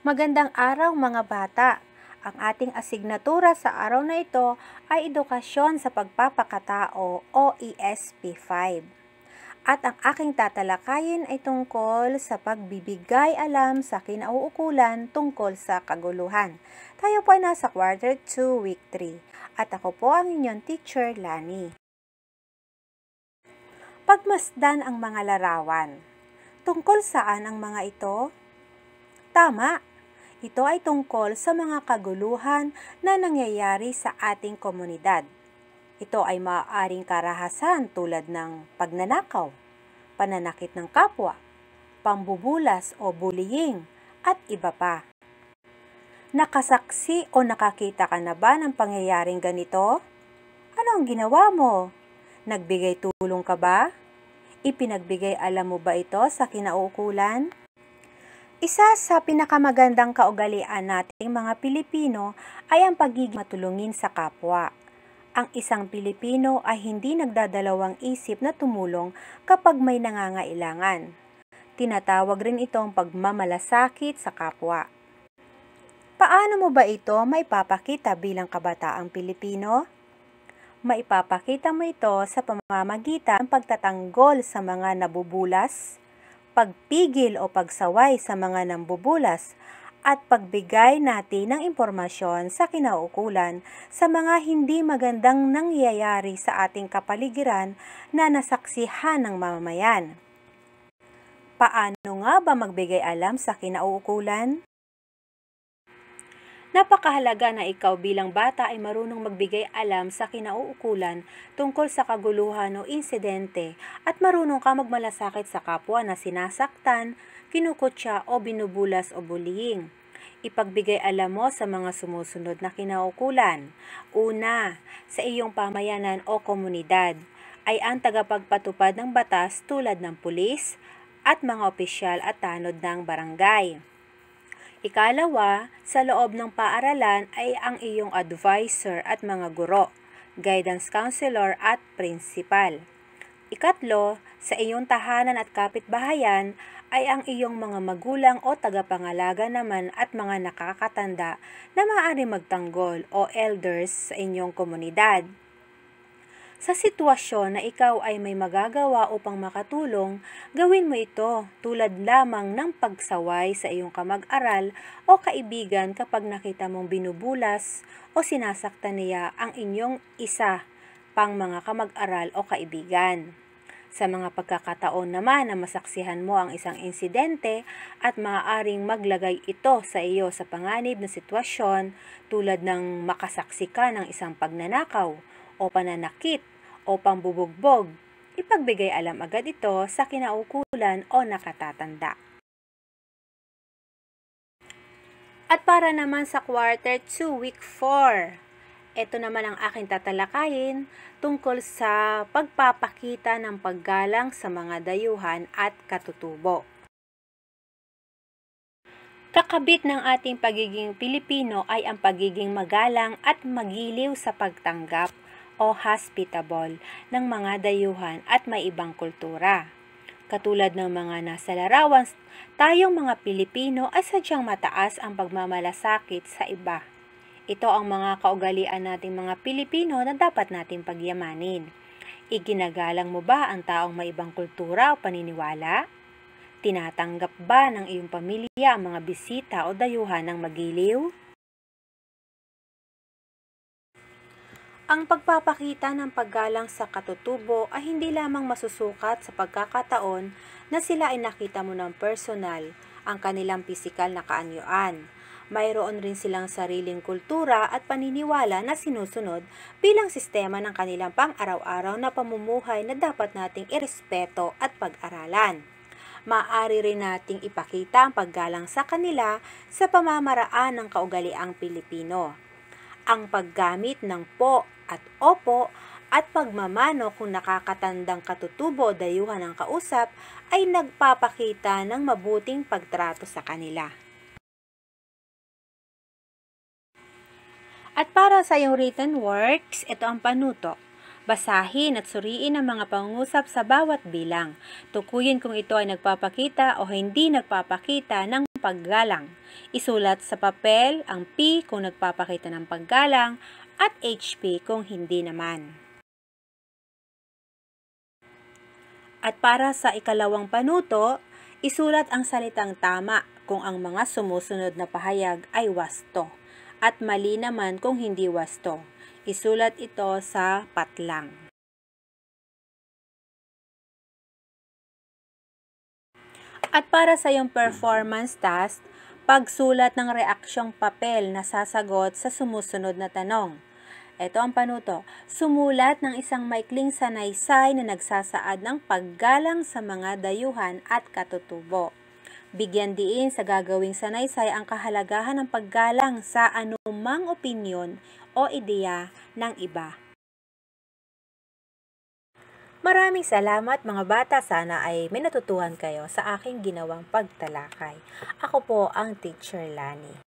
Magandang araw mga bata! Ang ating asignatura sa araw na ito ay Edukasyon sa Pagpapakatao o ESP5. At ang aking tatalakayin ay tungkol sa pagbibigay alam sa kinauukulan tungkol sa kaguluhan. Tayo po ay nasa Quarter 2, Week 3. At ako po ang inyong teacher, Lani. Pagmasdan ang mga larawan. Tungkol saan ang mga ito? Tama! Ito ay tungkol sa mga kaguluhan na nangyayari sa ating komunidad. Ito ay maaaring karahasan tulad ng pagnanakaw, pananakit ng kapwa, pambubulas o bullying, at iba pa. Nakasaksi o nakakita ka na ba ng pangyayaring ganito? Ano ang ginawa mo? Nagbigay tulong ka ba? Ipinagbigay alam mo ba ito sa kinauukulan? Isa sa pinakamagandang kaugalian nating mga Pilipino ay ang pagiging matulungin sa kapwa. Ang isang Pilipino ay hindi nagdadalawang isip na tumulong kapag may nangangailangan. Tinatawag rin itong pagmamalasakit sa kapwa. Paano mo ba ito maipapakita bilang kabataang Pilipino? Maipapakita mo ito sa pamamagitan ng pagtatanggol sa mga nabubulas, pagpigil o pagsaway sa mga nambubulas, at pagbigay natin ng impormasyon sa kinauukulan sa mga hindi magandang nangyayari sa ating kapaligiran na nasaksihan ng mamamayan. Paano nga ba magbigay alam sa kinauukulan? Napakahalaga na ikaw bilang bata ay marunong magbigay alam sa kinauukulan tungkol sa kaguluhan o insidente at marunong ka magmalasakit sa kapwa na sinasaktan, kinukutya o binubulas o bullying. Ipagbigay alam mo sa mga sumusunod na kinauukulan. Una, sa iyong pamayanan o komunidad ay ang tagapagpatupad ng batas tulad ng pulis at mga opisyal at tanod ng barangay. Ikalawa, sa loob ng paaralan ay ang iyong advisor at mga guro, guidance counselor at principal. Ikatlo, sa iyong tahanan at kapitbahayan ay ang iyong mga magulang o tagapangalaga naman at mga nakakatanda na maaari magtanggol o elders sa inyong komunidad. Sa sitwasyon na ikaw ay may magagawa upang makatulong, gawin mo ito tulad lamang ng pagsaway sa iyong kamag-aral o kaibigan kapag nakita mong binubulas o sinasaktan niya ang inyong isa pang mga kamag-aral o kaibigan. Sa mga pagkakataon naman na masaksihan mo ang isang insidente at maaaring maglagay ito sa iyo sa panganib na sitwasyon tulad ng makasaksi ka ng isang pagnanakaw o pananakit o pambubugbog, ipagbigay alam agad ito sa kinauukulan o nakatatanda. At para naman sa Quarter 2, Week 4, ito naman ang aking tatalakayin tungkol sa pagpapakita ng paggalang sa mga dayuhan at katutubo. Kakabit ng ating pagiging Pilipino ay ang pagiging magalang at magiliw sa pagtanggap o hospitable ng mga dayuhan at may ibang kultura. Katulad ng mga nasa larawan, tayong mga Pilipino ay sadyang mataas ang pagmamalasakit sa iba. Ito ang mga kaugalian nating mga Pilipino na dapat nating pagyamanin. Iginagalang mo ba ang taong may ibang kultura o paniniwala? Tinatanggap ba ng iyong pamilya ang mga bisita o dayuhan ng magiliw? Ang pagpapakita ng paggalang sa katutubo ay hindi lamang masusukat sa pagkakataon na sila ay nakita mo ng personal, ang kanilang pisikal na kaanyuan. Mayroon rin silang sariling kultura at paniniwala na sinusunod bilang sistema ng kanilang pang-araw-araw na pamumuhay na dapat nating irespeto at pag-aralan. Maaari rin nating ipakita ang paggalang sa kanila sa pamamaraan ng kaugaliang Pilipino. Ang paggamit ng po at opo at pagmamano kung nakakatandang katutubo o dayuhan ang kausap ay nagpapakita ng mabuting pagtrato sa kanila. At para sa iyong written works, ito ang panuto. Basahin at suriin ang mga pangungusap sa bawat bilang. Tukuyin kung ito ay nagpapakita o hindi nagpapakita ng paggalang. Isulat sa papel ang P kung nagpapakita ng paggalang at HP kung hindi naman. At para sa ikalawang panuto, isulat ang salitang tama kung ang mga sumusunod na pahayag ay wasto at mali naman kung hindi wasto. Isulat ito sa patlang. At para sa iyong performance task, pagsulat ng reaksyong papel na sasagot sa sumusunod na tanong. Ito ang panuto. Sumulat ng isang maikling sanaysay na nagsasaad ng paggalang sa mga dayuhan at katutubo. Bigyan diin sa gagawing sanaysay ang kahalagahan ng paggalang sa anumang opinyon o ideya ng iba. Maraming salamat mga bata, sana ay may natutuhan kayo sa aking ginawang pagtalakay. Ako po ang Teacher Lani.